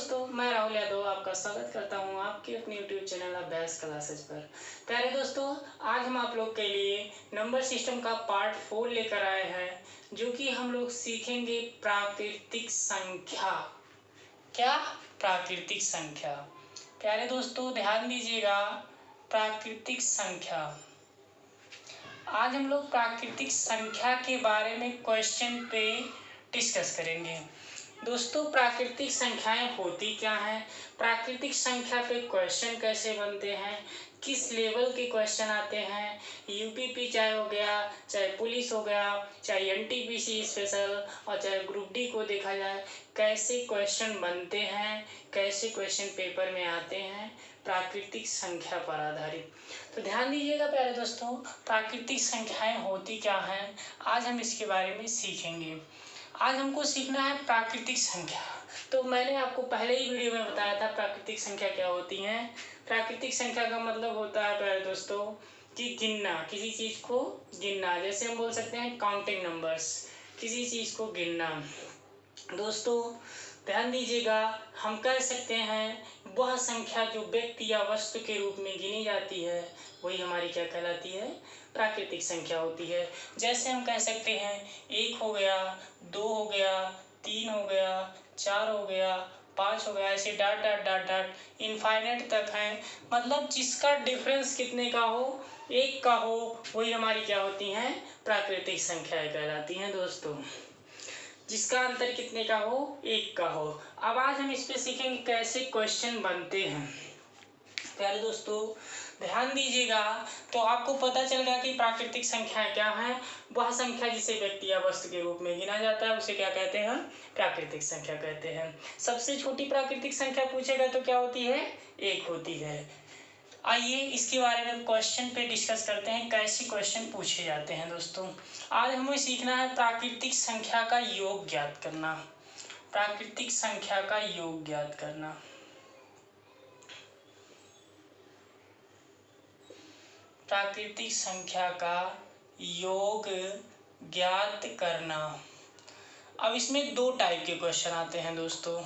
दोस्तों, मैं राहुल यादव आपका स्वागत करता हूं आपके अपने YouTube चैनल अभ्यास क्लासेज पर। प्यारे दोस्तों, आज हम आप लोग के लिए नंबर सिस्टम का पार्ट 4 लेकर आए हैं, जो कि हम लोग सीखेंगे प्राकृतिक संख्या। क्या? प्राकृतिक संख्या। प्यारे दोस्तों ध्यान दीजिएगा, प्राकृतिक संख्या। आज हम लोग प्राकृतिक संख्या के बारे में क्वेश्चन पे डिस्कस करेंगे। दोस्तों, प्राकृतिक संख्याएं होती क्या हैं, प्राकृतिक संख्या पे क्वेश्चन कैसे बनते हैं, किस लेवल के क्वेश्चन आते हैं, यूपीपी चाहे हो गया, चाहे पुलिस हो गया, चाहे एनटीपीसी स्पेशल और चाहे ग्रुप डी को देखा जाए, कैसे क्वेश्चन बनते हैं, कैसे क्वेश्चन पेपर में आते हैं प्राकृतिक संख्या पर आधारित। तो ध्यान दीजिएगा प्यारे दोस्तों, प्राकृतिक संख्याएं होती क्या हैं, आज हम इसके बारे में सीखेंगे। आज हमको सीखना है प्राकृतिक संख्या। तो मैंने आपको पहले ही वीडियो में बताया था प्राकृतिक संख्या क्या होती हैं। प्राकृतिक संख्या का मतलब होता है प्यारे दोस्तों कि गिनना, किसी चीज़ को गिनना। जैसे हम बोल सकते हैं काउंटिंग नंबर्स, किसी चीज़ को गिनना। दोस्तों ध्यान दीजिएगा, हम कह सकते हैं वह संख्या जो व्यक्ति या वस्तु के रूप में गिनी जाती है वही हमारी क्या कहलाती है, प्राकृतिक संख्या होती है। जैसे हम कह सकते हैं 1 हो गया, 2 हो गया, 3 हो गया, 4 हो गया, 5 हो गया, ऐसे dot dot dot dot infinite तक हैं। मतलब जिसका डिफरेंस कितने का हो, 1 का हो, वही हमारी क्या होती हैं, प्राकृतिक संख्याएं कहलाती हैं। दोस्तों जिसका अंतर कितने का हो, 1 का हो। अब आज हम इस पे सीखेंगे कैसे क्वेश्चन बनते हैं। प्यारे दोस्तों ध्यान दीजिएगा, तो आपको पता चल गया कि प्राकृतिक संख्याएं क्या हैं। वह संख्या जिसे व्यक्ति या वस्तु के रूप में गिना जाता है उसे क्या कहते हैं, प्राकृतिक संख्या कहते हैं। सबसे छोटी प्राकृतिक संख्या पूछेगा तो क्या होती है, 1 होती है। आइए इसके बारे में क्वेश्चन पे डिस्कस करते हैं, कैसे क्वेश्चन पूछे जाते हैं। दोस्तों आज हमें सीखना है प्राकृतिक संख्या का योग ज्ञात करना। प्राकृतिक संख्या का योग ज्ञात करना। प्राकृतिक संख्या का योग ज्ञात करना। अब इसमें 2 टाइप के क्वेश्चन आते हैं। दोस्तों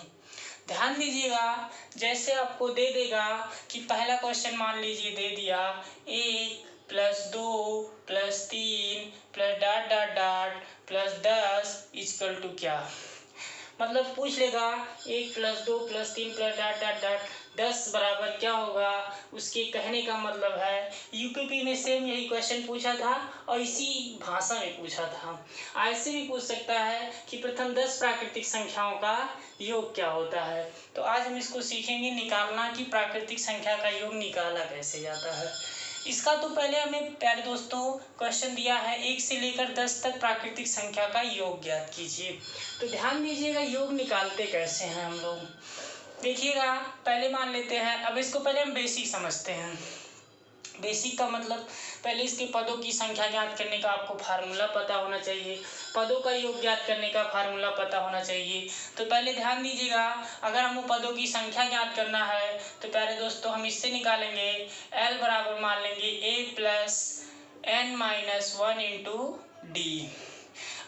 ध्यान दीजिएगा, जैसे आपको दे देगा कि पहला क्वेश्चन मान लीजिए दे दिया 1 + 2 + 3 + डाट डाट डाट + 10 = क्या। मतलब पूछ लेगा 1 + 2 + 3 + डाट डाट डाट 10 बराबर क्या होगा। उसके कहने का मतलब है यूपीपी में सेम यही क्वेश्चन पूछा था और इसी भाषा में पूछा था। ऐसे भी पूछ सकता है कि प्रथम 10 प्राकृतिक संख्याओं का योग क्या होता है। तो आज हम इसको सीखेंगे निकालना कि प्राकृतिक संख्या का योग निकाला कैसे जाता है। इसका तो पहले हमें प्यारे दोस्तों क्वेश्चन दिया है 1 से लेकर 10 तक प्राकृतिक संख्या का योग ज्ञात कीजिए। तो ध्यान दीजिएगा योग निकालते कैसे हैं हम लोग, देखिएगा। पहले मान लेते हैं, अब इसको पहले हम बेसिक समझते हैं। बेसिक का मतलब पहले इसके पदों की संख्या ज्ञात करने का आपको फार्मूला पता होना चाहिए, पदों का योग ज्ञात करने का फार्मूला पता होना चाहिए। तो पहले ध्यान दीजिएगा, अगर हमको पदों की संख्या ज्ञात करना है तो प्यारे दोस्तों हम इससे निकालेंगे L बराबर मान लेंगे A + n - 1 × D।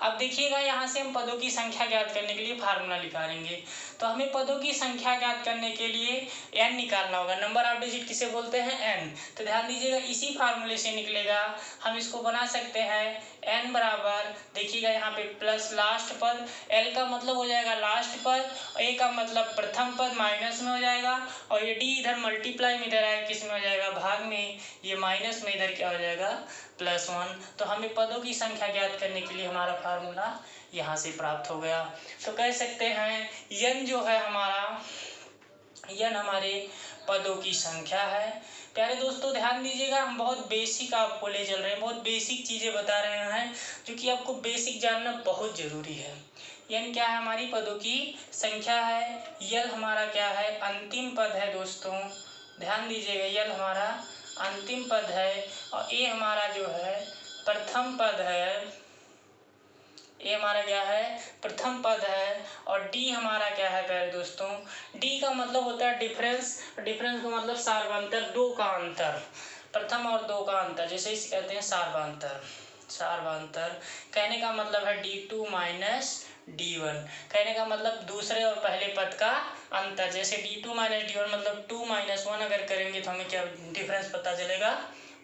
अब देखिएगा यहाँ से हम पदों की संख्या ज्ञात करने के लिए फार्मूला निकालेंगे। तो हमें पदों की संख्या ज्ञात करने के लिए n निकालना होगा। नंबर ऑफ डिजिट किसे बोलते हैं, n। तो ध्यान दीजिएगा इसी फार्मूले से निकलेगा। हम इसको बना सकते हैं n बराबर, देखिएगा यहाँ पे प्लस लास्ट पद, l का मतलब हो जाएगा लास्ट पद, a का मतलब प्रथम पद माइनस में हो जाएगा, और ये d इधर मल्टीप्लाई में इधर आएगा, किस में हो जाएगा, भाग में, ये माइनस में इधर क्या हो जाएगा, +1। तो हमें पदों की संख्या ज्ञात करने के लिए हमारा फार्मूला यहाँ से प्राप्त हो गया। तो कह सकते हैं n जो है हमारा, n हमारे पदों की संख्या है। प्यारे दोस्तों ध्यान दीजिएगा, हम बहुत बेसिक आपको ले चल रहे हैं, बहुत बेसिक चीज़ें बता रहे हैं जो कि आपको बेसिक जानना बहुत ज़रूरी है। n क्या है, हमारी पदों की संख्या है। l हमारा क्या है, अंतिम पद है। दोस्तों ध्यान दीजिएगा, l हमारा अंतिम पद है, और a हमारा जो है प्रथम पद है। a हमारा क्या है, प्रथम पद है, और d हमारा क्या है प्यारे दोस्तों, d का मतलब होता है डिफरेंस। डिफरेंस का मतलब सार्वंतर, 2 का अंतर, प्रथम और 2 का अंतर, जैसे इसे कहते हैं सार्वंतर। सार्वंतर कहने का मतलब है D2 - d1। कहने का मतलब दूसरे और पहले पद का अंतर, जैसे d2 माइनस d1 मतलब 2 माइनस 1 अगर करेंगे तो हमें क्या डिफरेंस पता चलेगा,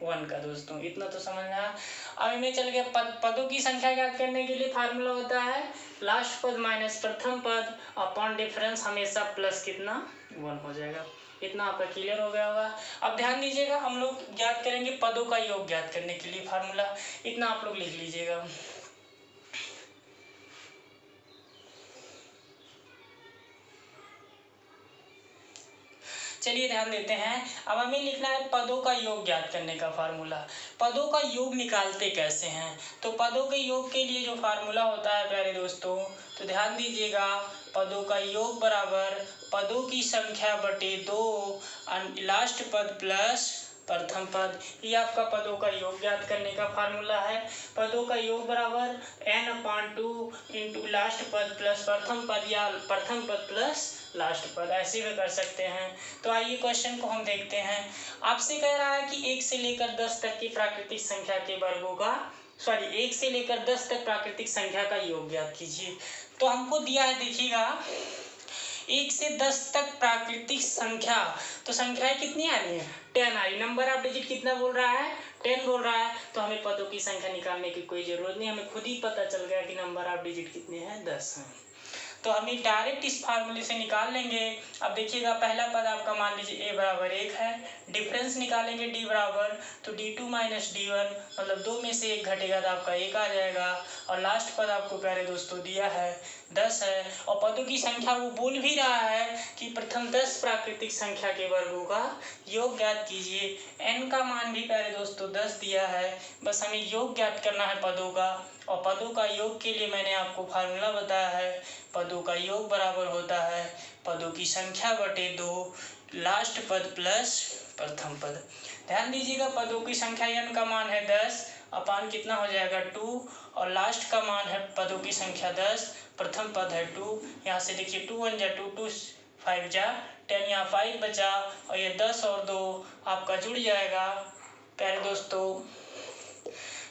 1 का। दोस्तों इतना तो समझ में आया। अब इनमें चल गया पदों की संख्या ज्ञात करने के लिए फार्मूला होता है लास्ट पद माइनस प्रथम पद अपॉन डिफरेंस, हमेशा प्लस कितना 1 हो जाएगा। इतना आपका क्लियर हो गया होगा। अब ध्यान दीजिएगा, हम लोग ज्ञात करेंगे पदों का योग ज्ञात करने के लिए फार्मूला, इतना आप लोग लिख लीजिएगा। चलिए ध्यान देते हैं। अब हमें लिखना है पदों का योग ज्ञात करने का फार्मूला। पदों का योग निकालते कैसे हैं, तो पदों के योग के लिए जो फार्मूला होता है प्यारे दोस्तों, तो ध्यान दीजिएगा, पदों का योग बराबर पदों की संख्या बटे 2 लास्ट पद प्लस प्रथम पद। ये आपका पदों का योग ज्ञात करने का फार्मूला है। पदों का योग बराबर n/2 इंटू लास्ट पद प्लस प्रथम पद या प्रथम पद प्लस लास्ट पद, ऐसे भी कर सकते हैं। तो आइए क्वेश्चन को हम देखते हैं। आपसे कह रहा है कि 1 से लेकर 10 तक की प्राकृतिक संख्या के वर्गों का 1 से लेकर 10 तक प्राकृतिक संख्या का योग ज्ञात कीजिए। तो हमको दिया है, देखिएगा 1 से 10 तक प्राकृतिक संख्या, तो संख्याएं कितनी आ रही है, 10 आ रही। नंबर ऑफ डिजिट कितना बोल रहा है, 10 बोल रहा है। तो हमें पदों की संख्या निकालने की कोई जरूरत नहीं, हमें खुद ही पता चल गया कि नंबर ऑफ डिजिट कितने हैं, 10 हैं। तो हम डायरेक्ट इस फार्मूले से निकाल लेंगे। अब देखिएगा पहला पद आपका मान लीजिए a बराबर 1 है, डिफरेंस निकालेंगे d बराबर, तो d2 माइनस d1 मतलब 2 में से 1 घटेगा तो आपका 1 आ जाएगा। और लास्ट पद आपको प्यारे दोस्तों दिया है 10 है, और पदों की संख्या वो बोल भी रहा है कि प्रथम 10 प्राकृतिक संख्या के वर्गों का योग ज्ञात कीजिए। n का मान भी प्यारे दोस्तों 10 दिया है, बस हमें योग ज्ञात करना है पदों का। और पदों का योग के लिए मैंने आपको फार्मूला बताया है, पदों का योग बराबर होता है पदों की संख्या बटे 2 लास्ट पद प्लस प्रथम पद। ध्यान दीजिएगा, पदों की संख्या n का मान है 10 अपान कितना हो जाएगा 2, और लास्ट का मान है पदों की संख्या 10, प्रथम पद है 2। यहाँ से देखिए 2 1 जा 2 2 5 जा 10, यहाँ 5 बचा, और ये 10 और 2 आपका जुड़ जाएगा प्यारे दोस्तों।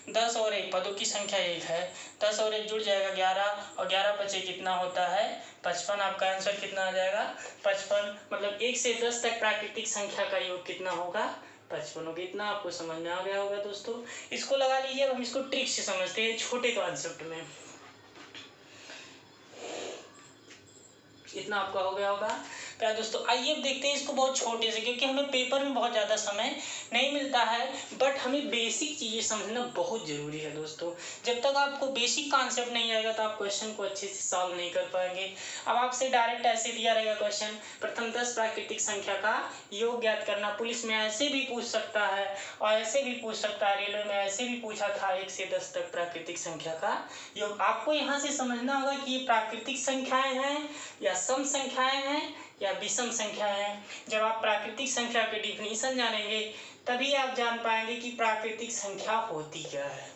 10 और 1 पदों की संख्या 1 है, 10 और 1 जुड़ जाएगा 11, और 11 बचे कितना होता है 55। आपका आंसर कितना आ जाएगा 55, मतलब 1 से 10 तक प्राकृतिक संख्या का योग कितना होगा 55 होगा। इतना आपको समझ में आ गया होगा दोस्तों। इसको लगा लीजिए। अब हम इसको ट्रिक से समझते हैं छोटे कॉन्सेप्ट में। इतना आपका हो गया होगा प्यारे दोस्तों। आइए अब देखते हैं इसको बहुत छोटे से, क्योंकि हमें पेपर में बहुत ज़्यादा समय नहीं मिलता है, बट हमें बेसिक चीज़ें समझना बहुत ज़रूरी है दोस्तों। जब तक आपको बेसिक कॉन्सेप्ट नहीं आएगा तो आप क्वेश्चन को अच्छे से सॉल्व नहीं कर पाएंगे। अब आपसे डायरेक्ट ऐसे दिया रहेगा क्वेश्चन, प्रथम 10 प्राकृतिक संख्या का योग ज्ञात करना। पुलिस में ऐसे भी पूछ सकता है और ऐसे भी पूछ सकता है, रेलवे में ऐसे भी पूछा था 1 से 10 तक प्राकृतिक संख्या का योग। आपको यहाँ से समझना होगा कि ये प्राकृतिक संख्याएं हैं या सम संख्याएं हैं या विषम संख्याएं हैं। जब आप प्राकृतिक संख्या के डिफिनीशन जानेंगे तभी आप जान पाएंगे कि प्राकृतिक संख्या होती क्या है।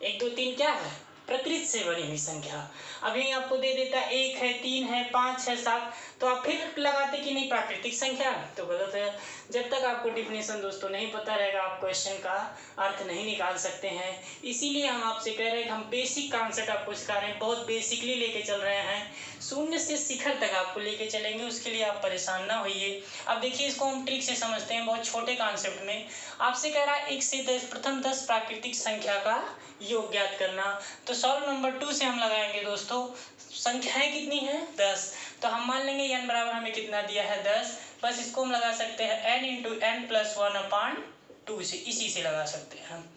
1 2 3 क्या है, प्रकृति से बनी हुई संख्या। अभी आपको दे देता 1 है 3 है 5 है 7, तो आप फिर लगाते कि नहीं प्राकृतिक संख्या, तो गलत है। जब तक आपको डिफिनीशन दोस्तों नहीं पता रहेगा आप क्वेश्चन का अर्थ नहीं निकाल सकते हैं। इसीलिए हम आपसे कह रहे हैं कि हम बेसिक कॉन्सेप्ट आपको सिखा रहे हैं, बहुत बेसिकली लेके चल रहे हैं, शून्य से शिखर तक आपको लेके चलेंगे, उसके लिए आप परेशान ना होइए। अब देखिए इसको हम ट्रिक से समझते हैं बहुत छोटे कॉन्सेप्ट में। आपसे कह रहा है 1 से 10 प्रथम 10 प्राकृतिक संख्या का योग ज्ञात करना, तो सॉल्व नंबर 2 से हम लगाएंगे दोस्तों। संख्याएं कितनी है 10, तो हम मान लेंगे n बराबर हमें कितना दिया है 10, बस इसको हम लगा सकते हैं n इंटू n प्लस 1/2 से, इसी से लगा सकते हैं हम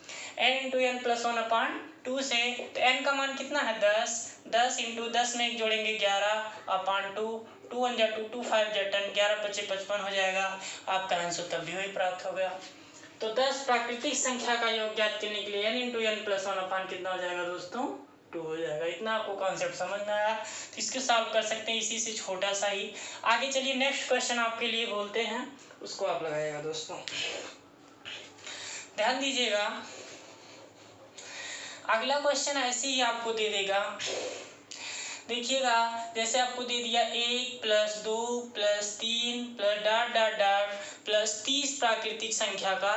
n इंटू n प्लस 1/2 से। तो n का मान कितना है 10, 10 इंटू 10 में एक जोड़ेंगे 11/2, 2 1 जा 2 2 5 जा 10, 11 × 5 = 55 हो जाएगा। आपका आंसर तब भी वही प्राप्त हो गया। तो 10 प्राकृतिक संख्या का योग ज्ञात करने के लिए n इंटू n प्लस 1/, कितना हो जाएगा दोस्तों 2 हो जाएगा। इतना आपको कॉन्सेप्ट समझ में आया, तो इसको सॉल्व कर सकते हैं इसी से छोटा सा ही। आगे चलिए नेक्स्ट क्वेश्चन आपके लिए बोलते हैं, उसको आप लगाइएगा दोस्तों। ध्यान दीजिएगा, अगला क्वेश्चन ऐसे ही आपको दे देगा। देखिएगा जैसे आपको दे दिया 1 + 2 + 3 + डॉट डॉट डॉट + 30 प्राकृतिक संख्या का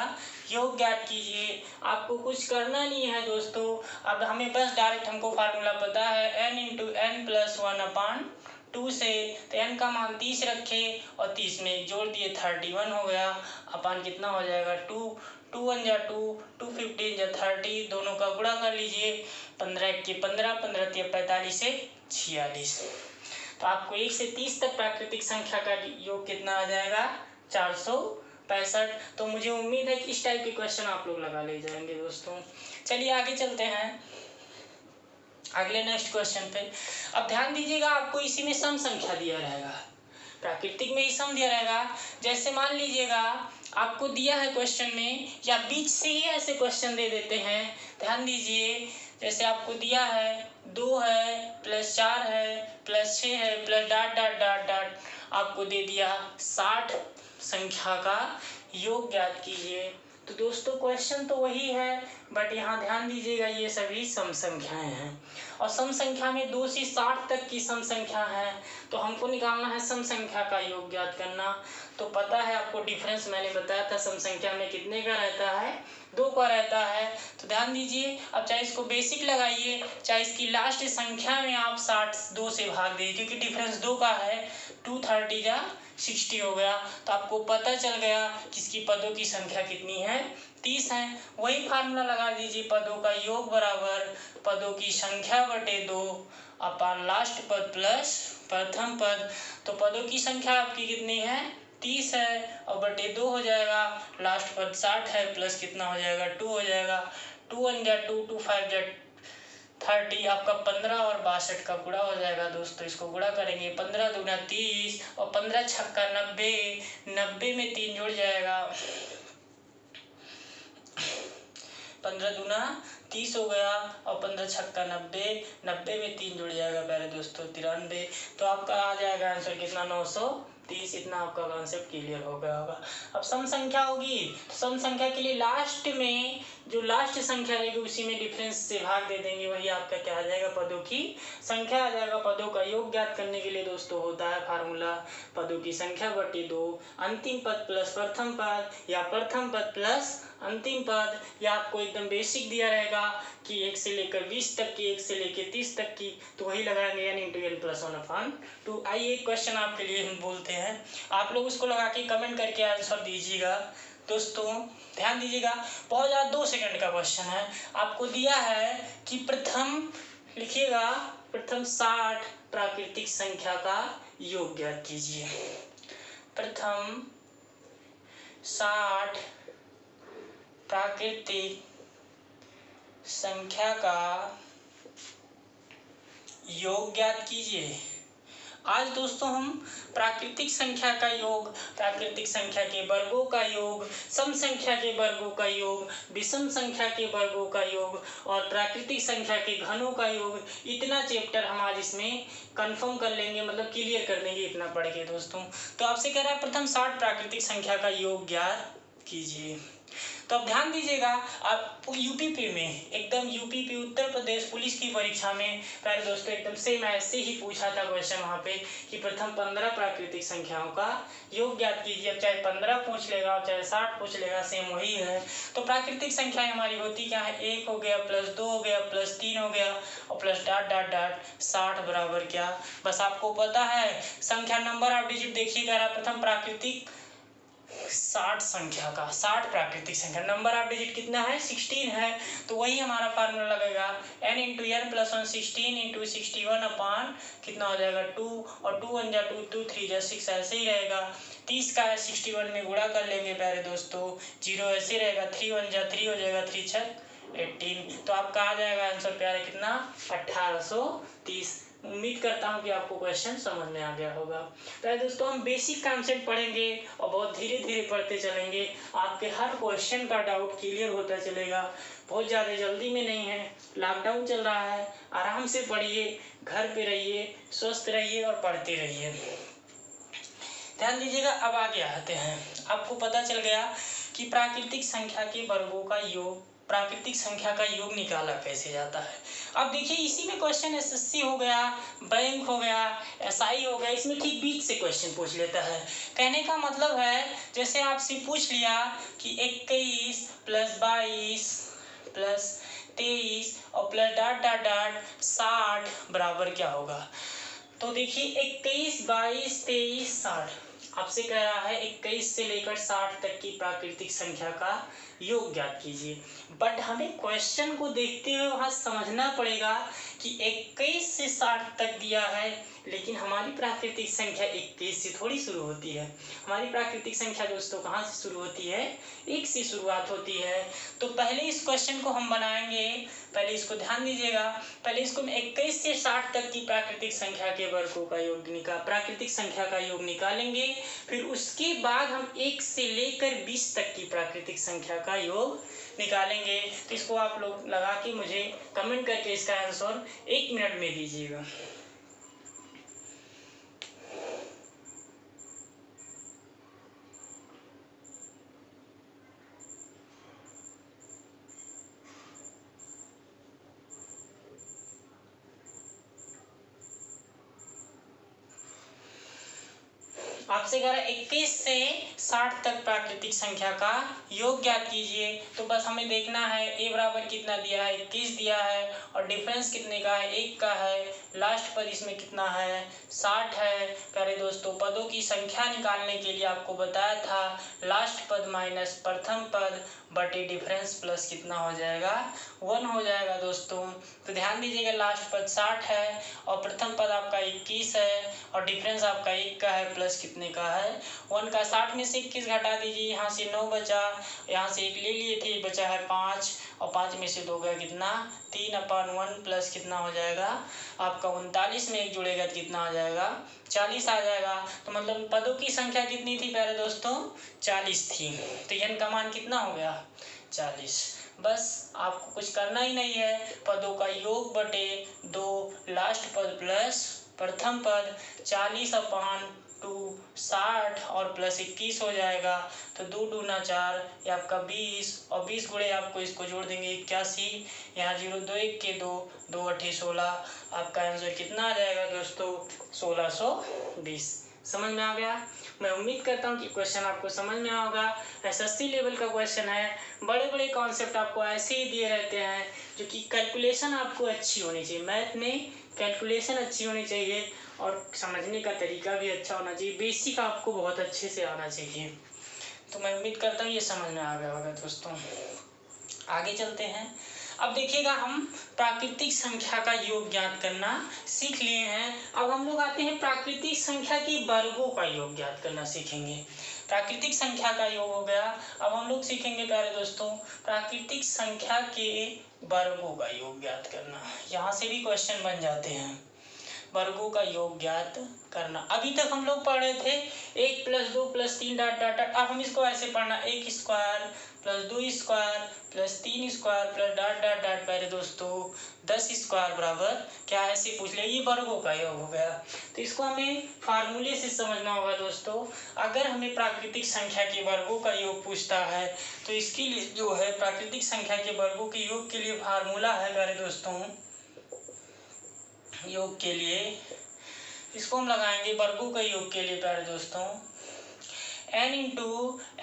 योग ज्ञात कीजिए। आपको कुछ करना नहीं है दोस्तों, अब हमें बस डायरेक्ट हमको फार्मूला पता है n × n + 1/2 से, तो n का मान 30 रखे और 30 में एक जोड़ दिए 31 हो गया, अपान कितना हो जाएगा 2, 2 × 1 = 2, 2 × 15 = 30, दोनों का गुणा कर लीजिए, 15 × 1 = 15, 15 × 3 = 45 से 46। तो आपको 1 से 30 तक प्राकृतिक संख्या का योग कितना आ जाएगा 465। तो मुझे उम्मीद है कि इस टाइप के क्वेश्चन आप लोग लगा ले जाएंगे दोस्तों। चलिए आगे चलते हैं अगले नेक्स्ट क्वेश्चन पे। अब ध्यान दीजिएगा, आपको इसी में सम संख्या दिया रहेगा, प्राकृतिक में ही सम दिया रहेगा। जैसे मान लीजिएगा आपको दिया है क्वेश्चन में, या बीच से ही ऐसे क्वेश्चन दे देते हैं। ध्यान दीजिए, जैसे आपको दिया है 2 है +4 है +6 है + डॉट डॉट डॉट डॉट, आपको दे दिया 60 संख्या का योग ज्ञात कीजिए। तो दोस्तों क्वेश्चन तो वही है, बट यहाँ ध्यान दीजिएगा ये सभी सम संख्याएं हैं, और सम संख्या में 2 से 60 तक की सम संख्या है। तो हमको निकालना है सम संख्या का योग ज्ञात करना। तो पता है आपको डिफरेंस मैंने बताया था, सम संख्या में कितने का रहता है 2 का रहता है। तो ध्यान दीजिए, अब चाहे इसको बेसिक लगाइए, चाहे इसकी लास्ट संख्या में आप 60 2 से भाग दीजिए, क्योंकि डिफरेंस 2 का है, 2 30 जा 60 हो गया। तो आपको पता चल गया कि इसकी पदों की संख्या कितनी है 30 है। वही फार्मूला लगा दीजिए, पदों का योग बराबर पदों की संख्या बटे 2 अपान लास्ट पद प्लस प्रथम पद। तो पदों की संख्या आपकी कितनी है 30 है, और बटे 2 हो जाएगा, लास्ट पद 60 है, प्लस कितना हो जाएगा 2 हो जाएगा, 2 × 1 = 2, 2 × 5 = 30, आपका 15 और 62 का गुणा हो जाएगा दोस्तों। इसको गुणा करेंगे, 15 × 2 = 30 और 15 × 6 = 90, 90 में 3 जुड़ जाएगा, 15 × 2 = 30 हो गया, और 15 × 6 = 90, 90 में 3 जुड़ जाएगा प्यारे दोस्तों 93। तो आपका आ जाएगा आंसर कितना 930। इतना आपका कॉन्सेप्ट क्लियर हो गया होगा। अब सम संख्या होगी, सम संख्या के लिए लास्ट में जो लास्ट संख्या रहेगी उसी में डिफरेंस से भाग दे देंगे, वही आपका क्या आ जाएगा पदों की संख्या आ जाएगा। पदों का योग ज्ञात करने के लिए दोस्तों होता है फार्मूला पदों की संख्या बटे 2, अंतिम पद प्लस प्रथम पद, या प्रथम पद प्लस अंतिम पद, या आपको एकदम बेसिक दिया रहेगा कि 1 से लेकर 20 तक की, 1 से लेकर 30 तक की, तो वही लगाएंगे n × n + 1/2। आइए एक क्वेश्चन आपके लिए हम बोलते हैं, आप लोग उसको लगा के कमेंट करके आंसर दीजिएगा। दोस्तों ध्यान दीजिएगा, बहुत ज़्यादा 2 सेकंड का क्वेश्चन है। आपको दिया है कि प्रथम लिखिएगा, प्रथम 60 प्राकृतिक संख्या का योग ज्ञात कीजिए। प्रथम 60 प्राकृतिक संख्या का योग ज्ञात कीजिए। आज दोस्तों हम प्राकृतिक संख्या का योग, प्राकृतिक संख्या के वर्गों का योग, सम संख्या के वर्गों का योग, विषम संख्या के वर्गों का योग और प्राकृतिक संख्या के घनों का योग, इतना चैप्टर हम आज इसमें कंफर्म कर लेंगे, मतलब क्लियर कर देंगे, इतना पढ़ के दोस्तों। तो आपसे कह रहा है प्रथम 60 प्राकृतिक संख्या का योग ज्ञात कीजिए। तो अब ध्यान दीजिएगा, आप यूपीपी में एकदम यूपीपी उत्तर प्रदेश पुलिस की परीक्षा में प्यारे दोस्तों एकदम सेम ऐसे ही पूछा था क्वेश्चन वहाँ पे कि प्रथम 15 प्राकृतिक संख्याओं का योग ज्ञात कीजिए। अब चाहे 15 पूछ लेगा और चाहे 60 पूछ लेगा, सेम वही है। तो प्राकृतिक संख्याएं हमारी होती क्या है, 1 हो गया प्लस 2 हो गया प्लस 3 हो गया और प्लस डॉट डॉट डॉट 60 बराबर क्या, बस आपको पता है संख्या नंबर ऑफ डिजिट देखिएगा, प्रथम प्राकृतिक 60 संख्या का 60 प्राकृतिक संख्या नंबर ऑफ डिजिट कितना है 16 है। तो वही हमारा फार्मूला लगेगा n × n + 1 16 × 61 अपान कितना हो जाएगा 2 और 2 × 1 = 2, 2 × 3 = 6 ऐसे ही रहेगा। 30 का है 61 में गुणा कर लेंगे प्यारे दोस्तों, 0 ऐसे रहेगा, 3 × 1 = 3 हो जाएगा, 3 × 6 = 18। तो आपका आ जाएगा आंसर प्यारे कितना 1830। उम्मीद करता हूँ कि आपको क्वेश्चन समझ में आ गया होगा। तो दोस्तों हम बेसिक कॉन्सेप्ट पढ़ेंगे और बहुत धीरे धीरे पढ़ते चलेंगे, आपके हर क्वेश्चन का डाउट क्लियर होता चलेगा। बहुत ज़्यादा जल्दी में नहीं है, लॉकडाउन चल रहा है, आराम से पढ़िए, घर पे रहिए, स्वस्थ रहिए और पढ़ते रहिए। ध्यान दीजिएगा, अब आगे आते हैं। आपको पता चल गया कि प्राकृतिक संख्या के वर्गों का योग प्राकृतिक संख्या का योग निकाला कैसे जाता है। अब देखिए इसी में क्वेश्चन एसएससी हो गया, बैंक हो गया, एसआई हो गया, इसमें ठीक बीच से क्वेश्चन पूछ लेता है। कहने का मतलब है जैसे आपसे पूछ लिया कि 21 + 22 + 23 और प्लस डॉट डॉट डॉट 60 बराबर क्या होगा। तो देखिए 21, 22, 23, 60 आपसे कह रहा है 21 से लेकर 60 तक की प्राकृतिक संख्या का योग ज्ञात कीजिए। बट हमें क्वेश्चन को देखते हुए वहाँ समझना पड़ेगा कि 21 से 60 तक दिया है, लेकिन हमारी प्राकृतिक संख्या 21 से थोड़ी शुरू होती है। हमारी प्राकृतिक संख्या दोस्तों कहाँ से शुरू होती है, 1 से शुरुआत होती है। तो पहले इस क्वेश्चन को हम बनाएंगे, पहले इसको ध्यान दीजिएगा। पहले इसको हम 21 से 60 तक की प्राकृतिक संख्या के वर्गों का योग प्राकृतिक संख्या का योग निकालेंगे। फिर उसके बाद हम 1 से लेकर 20 तक की प्राकृतिक संख्या का योग निकालेंगे। तो इसको आप लोग लगा के मुझे कमेंट करके इसका आंसर 1 मिनट में दीजिएगा। आपसे कह रहा है 21 से 60 तक प्राकृतिक संख्या का योग ज्ञात कीजिए। तो बस हमें देखना है a बराबर कितना दिया है, 21 दिया है, और डिफरेंस कितने का है, 1 का है। लास्ट पद इसमें कितना है, 60 है। प्यारे दोस्तों पदों की संख्या निकालने के लिए आपको बताया था लास्ट पद माइनस प्रथम पद बटे डिफरेंस प्लस कितना हो जाएगा, 1 हो जाएगा दोस्तों। तो ध्यान दीजिएगा लास्ट पद 60 है और प्रथम पद आपका 21 है और डिफरेंस आपका 1 का है, प्लस कितने का है, 1 का। 60 में से 21 घटा दीजिए, यहाँ से 9 बचा, यहाँ से 1 ले लिए थे, बचा है 5, और 5 में से 2 गया कितना, 3/1 प्लस कितना हो जाएगा आपका 39 में 1 जुड़ेगा तो कितना आ जाएगा, 40 आ जाएगा। तो मतलब पदों की संख्या कितनी थी प्यारे दोस्तों, 40 थी। तो n का मान कितना हो गया, 40। बस आपको कुछ करना ही नहीं है, पदों का योग बटे 2 लास्ट पद प्लस प्रथम पद 40/2 60 और प्लस 21 हो जाएगा। तो 2 दूना 4, ये आपका 20, और 20 गुणे आपको इसको जोड़ देंगे 81, यहाँ 0 2 1 के 2 2 8 16, आपका आंसर कितना आ जाएगा दोस्तों, 1620। समझ में आ गया। मैं उम्मीद करता हूँ कि क्वेश्चन आपको समझ में होगा। एसएससी लेवल का क्वेश्चन है, बड़े बड़े कॉन्सेप्ट आपको ऐसे ही दिए रहते हैं, जो कि कैलकुलेशन आपको अच्छी होनी चाहिए। मैथ में कैलकुलेशन अच्छी होनी चाहिए और समझने का तरीका भी अच्छा होना चाहिए, बेसिक आपको बहुत अच्छे से आना चाहिए। तो मैं उम्मीद करता हूँ ये समझ में आ गया होगा दोस्तों। आगे चलते हैं। अब देखिएगा हम प्राकृतिक संख्या का योग ज्ञात करना सीख लिए हैं। अब हम लोग आते हैं प्राकृतिक संख्या के वर्गों का योग ज्ञात करना सीखेंगे। प्राकृतिक संख्या का योग हो गया, अब हम लोग सीखेंगे प्यारे दोस्तों प्राकृतिक संख्या के वर्गों का योग ज्ञात करना। यहाँ से भी क्वेश्चन बन जाते हैं, वर्गों का योग ज्ञात करना। अभी तक हम लोग पढ़ रहे थे 1 + 2 + 3 डॉट डॉट डॉट। अब हम इसको ऐसे पढ़ना 1 square + 2 square + 3 square + dot dot dot. प्यारे दोस्तों 10 स्क्वायर बराबर क्या है, ऐसे पूछ ले, ये वर्गों का योग हो गया। तो इसको हमें फार्मूले से समझना होगा दोस्तों। अगर हमें प्राकृतिक संख्या के वर्गों का योग पूछता है तो इसके लिए जो है प्राकृतिक संख्या के वर्गों के योग के लिए फार्मूला है प्यारे दोस्तों, योग के लिए इसको हम लगाएंगे वर्गों का योग के लिए प्यारे दोस्तों n ×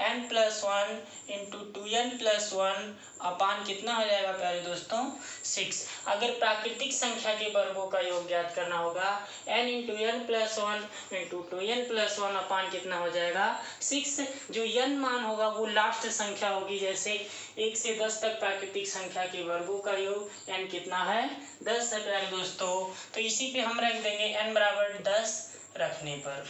n + 1 × 2n + 1 अपान कितना हो जाएगा प्यारे दोस्तों, 6। अगर प्राकृतिक संख्या के वर्गों का योग ज्ञात करना होगा n × n + 1 × 2n + 1 अपान कितना हो जाएगा, 6। जो n मान होगा वो लास्ट संख्या होगी, जैसे 1 से 10 तक प्राकृतिक संख्या के वर्गों का योग n कितना है, 10 है प्यारे दोस्तों। तो इसी पे हम रख देंगे n बराबर 10 रखने पर,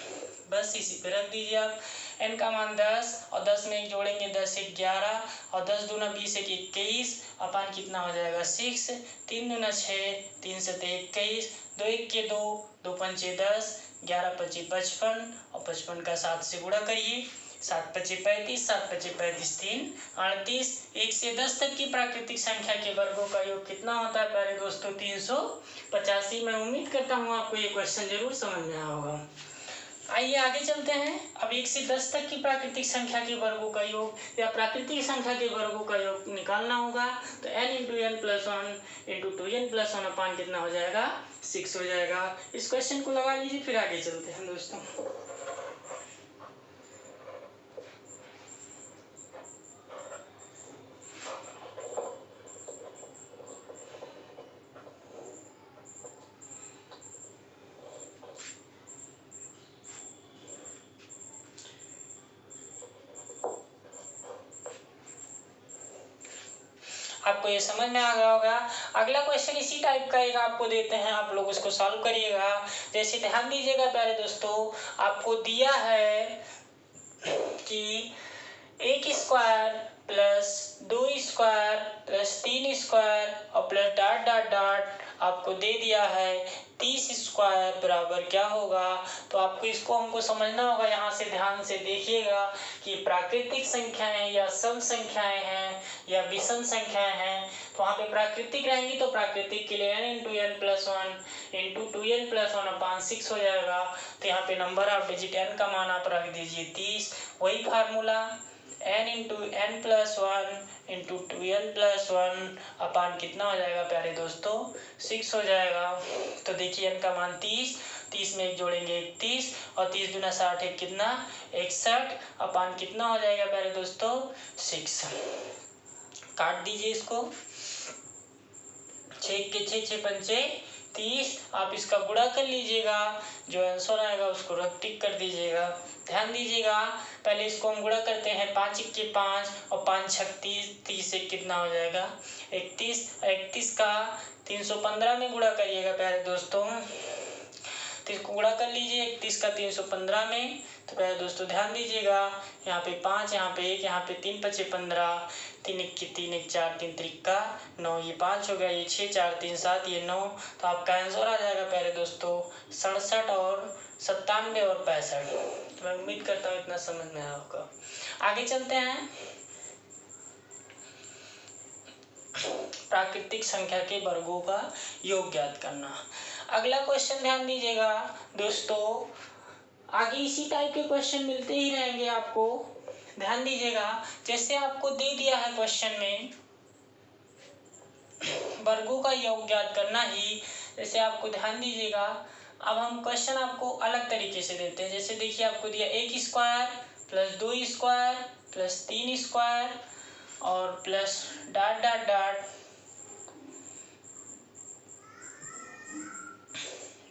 बस इसी पे रख दीजिए आप। n का मान 10 और 10 में 1 जोड़ेंगे 10 1 11 और 10 दूना 20 1 21 अपान कितना हो जाएगा, 6। 3 दूना 6 3 7 21 2 1 के 2 2 5 10 11 5 55 और 55 का 7 से गुणा करिए, 7 5 35 7 5 35 3 38। 1 से 10 तक की प्राकृतिक संख्या के वर्गों का योग कितना होता है प्यारे दोस्तों, 385। मैं उम्मीद करता हूँ आपको ये क्वेश्चन जरूर समझ में आया होगा। आइए आगे चलते हैं। अब 1 से 10 तक की प्राकृतिक संख्या के वर्गों का योग या प्राकृतिक संख्या के वर्गों का योग निकालना होगा। तो n into n plus one into two n plus one upon कितना हो जाएगा, 6 हो जाएगा। इस क्वेश्चन को लगा लीजिए, फिर आगे चलते हैं दोस्तों। आपको ये समझ में आ गया होगा। अगला क्वेश्चन इसी टाइप का एक आपको देते हैं, आप लोग उसको सॉल्व करिएगा। जैसे ध्यान दीजिएगा प्यारे दोस्तों, आपको दिया है कि 1 square plus 2 square plus 3 square और प्लस डॉट डॉट डॉट आपको दे दिया है 30 स्क्वायर बराबर क्या होगा। तो आपको इसको हमको समझना होगा। यहाँ से ध्यान से देखिएगा कि प्राकृतिक संख्याएं या सम संख्याएं हैं या विषम संख्याएं हैं। तो वहाँ पे प्राकृतिक रहेंगी तो प्राकृतिक के लिए n into n plus one into two n plus one upon 6 हो जाएगा। तो यहाँ पे नंबर ऑफ डिजिट n का मान आप रख दीजिए 30। वही formula n into n plus one into two n plus one upon कितना हो जाएगा प्यारे दोस्तों, 6 हो जाएगा। तो देखिए n का मान 30 में एक जोड़ेंगे 31 और 30 दूना 60 एक कितना 61 अपान कितना हो जाएगा प्यारे दोस्तों, 6। काट दीजिए इसको, 6 के 6 6 पंचे 30। आप इसका गुणा कर लीजिएगा, जो आंसर आएगा उसको टिक कर दीजिएगा। ध्यान दीजिएगा, पहले इसको हम गुणा करते हैं, 5 के 5 और 5 36, 30 से कितना हो जाएगा 31। 31 का 315 में गुणा करिएगा प्यारे दोस्तों। तो इसको गुणा कर लीजिए 31 का 315 में। तो प्यारे दोस्तों ध्यान दीजिएगा, यहाँ पे 5, यहाँ पे 1, यहाँ पे 3 पचे 15, 3 1 की 3 1 4 3 त्रिका 9, ये 5 हो गया, ये 6 4 3 7, ये 9। तो आपका आंसर आ जाएगा प्यारे दोस्तों 67 और 97 और 65। तो मैं उम्मीद करता हूँ इतना समझ में आया होगा। आगे चलते हैं, प्राकृतिक संख्या के वर्गों का योग ज्ञात करना। अगला क्वेश्चन ध्यान दीजिएगा दोस्तों, आगे इसी टाइप के क्वेश्चन मिलते ही रहेंगे आपको। ध्यान दीजिएगा, जैसे आपको दे दिया है क्वेश्चन में वर्गों का योग ज्ञात करना ही, जैसे आपको ध्यान दीजिएगा। अब हम क्वेश्चन आपको अलग तरीके से देते हैं। जैसे देखिए आपको दिया 1 square plus 2 square plus 3 square और plus dot dot dot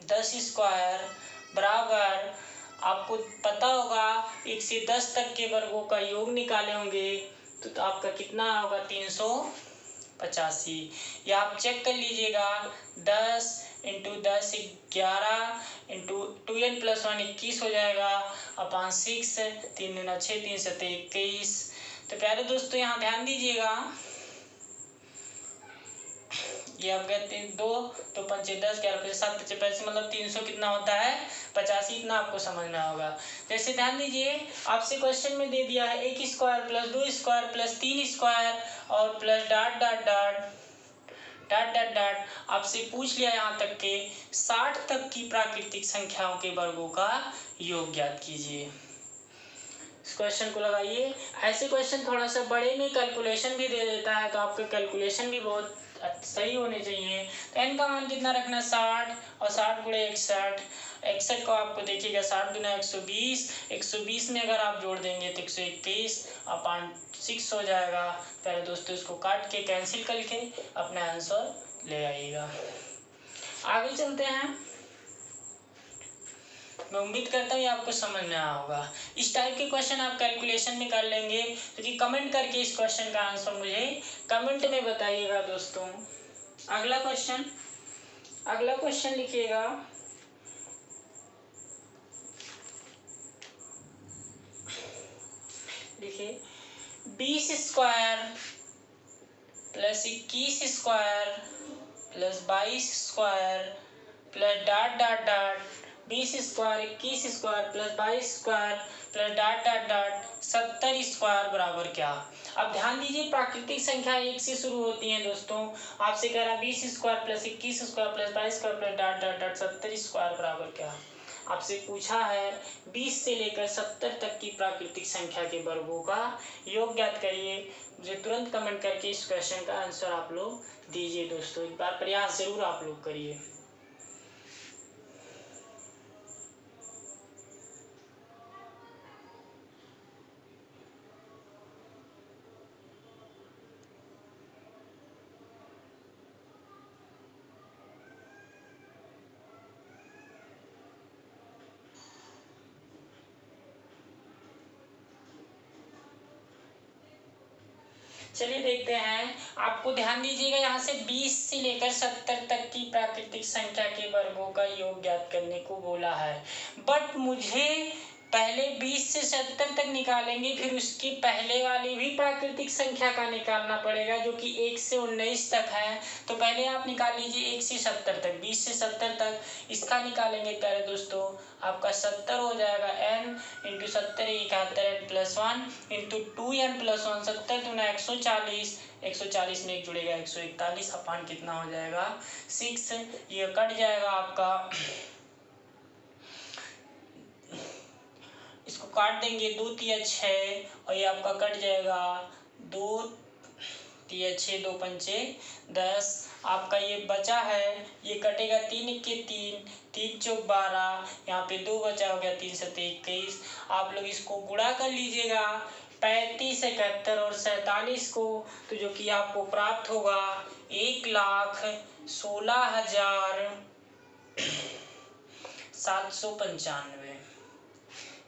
10 square बराबर, आपको पता होगा 1 से 10 तक के वर्गों का योग निकाले होंगे तो आपका कितना होगा 385। या आप चेक कर लीजिएगा, 10 इंटू 10 11 इंटू 2n प्लस 1 21 हो जाएगा अपान 6, 3 दूना 6 3 7 21। तो प्यारे दोस्तों यहाँ ध्यान दीजिएगा, ये आप कहते हैं 2 तो 5 10 11 5 7 5 पैसे मतलब 300 कितना होता है 85। इतना आपको समझना होगा। जैसे ध्यान दीजिए, आपसे क्वेश्चन में दे दिया है 1 square plus 2 square plus 3 square और plus dot dot dot dot dot dot आपसे पूछ लिया यहाँ तक के 60 तक की प्राकृतिक संख्याओं के वर्गों का योग ज्ञात कीजिए। इस क्वेश्चन को लगाइए। ऐसे क्वेश्चन थोड़ा सा बड़े में कैलकुलेशन भी दे देता है, तो आपके कैलकुलेशन भी बहुत सही होने चाहिए। तो n का मान कितना रखना 60 और 60 गुणे 61। 61 को आपको देखिएगा 60 गुना 120, 120 में अगर आप जोड़ देंगे तो 121 अपान 6 हो जाएगा। पहले दोस्तों इसको काट के कैंसिल करके अपना आंसर ले आइएगा। आगे चलते हैं, मैं उम्मीद करता हूँ ये आपको समझ में आया होगा। इस टाइप के क्वेश्चन आप कैलकुलेशन में कर लेंगे, क्योंकि कमेंट करके इस क्वेश्चन का आंसर मुझे कमेंट में बताइएगा दोस्तों। अगला क्वेश्चन लिखिएगा, देखिए 20 square plus 21 square plus 22 square plus dot dot dot 20 square 21 square plus 22 square plus dot dot dot 70 square बराबर क्या। अब ध्यान दीजिए, प्राकृतिक संख्या 1 से शुरू होती हैं दोस्तों। आपसे कह रहा है 20 square plus 21 square plus 22 square plus dot dot dot 70 square बराबर क्या। आपसे पूछा है 20 से लेकर 70 तक की प्राकृतिक संख्या के वर्गों का योग ज्ञात करिए। मुझे तुरंत कमेंट करके इस क्वेश्चन का आंसर आप लोग दीजिए दोस्तों, एक बार प्रयास जरूर आप लोग करिए। चलिए देखते हैं, आपको ध्यान दीजिएगा, यहाँ से 20 से लेकर 70 तक की प्राकृतिक संख्या के वर्गों का योग ज्ञात करने को बोला है, बट मुझे पहले 20 से 70 तक निकालेंगे, फिर उसकी पहले वाली भी प्राकृतिक संख्या का निकालना पड़ेगा जो कि 1 से 19 तक है। तो पहले आप निकाल लीजिए 1 से 70 तक, 20 से 70 तक इसका निकालेंगे प्यारे दोस्तों, आपका 70 हो जाएगा n into 70 71 n plus 1 into 2n plus 1, 70 दूना 140, 140 में एक जुड़ेगा 141, अपान कितना हो जाएगा 6, ये कट जाएगा आपका, इसको काट देंगे 2 तिया 6 और ये आपका कट जाएगा 2 तिया 6 2 पंचे 10, आपका ये बचा है, ये कटेगा 3 के 3 3 चौक 12, यहाँ पे 2 बचा हो गया 3 7 21, आप लोग इसको गुणा कर लीजिएगा 35 71 और 47 को, तो जो कि आपको प्राप्त होगा 1,16,795,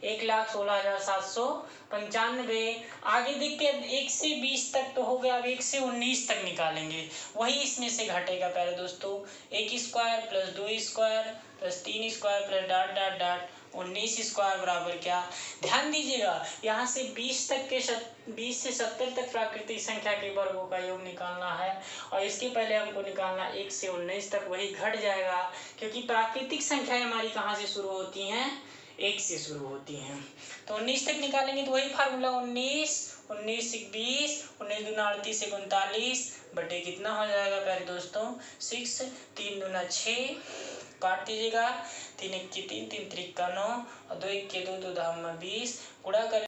1,16,795। आगे देखते हैं, 1 से 20 तक तो हो गया, अब 1 से 19 तक निकालेंगे, वही इसमें से घटेगा प्यारे दोस्तों, 1 square plus 2 square plus 3 square plus dot dot dot 19 square बराबर क्या। ध्यान दीजिएगा, यहाँ से 20 से 70 तक प्राकृतिक संख्या के वर्गों का योग निकालना है, और इसके पहले हमको निकालना 1 से 19 तक, वही घट जाएगा क्योंकि प्राकृतिक संख्याएं हमारी कहाँ से शुरू होती हैं, 1 से शुरू होती हैं। तो 19 तक निकालेंगे तो वही फार्मूला 19 19 से 20, 19 दूना 38 से 39 बटे कितना हो जाएगा प्यारे दोस्तों 6, 3 दूना 6, काट दीजिएगा, 3 1 3 3 3 का 9 और 2 1 के 2 2 20, गुणा कर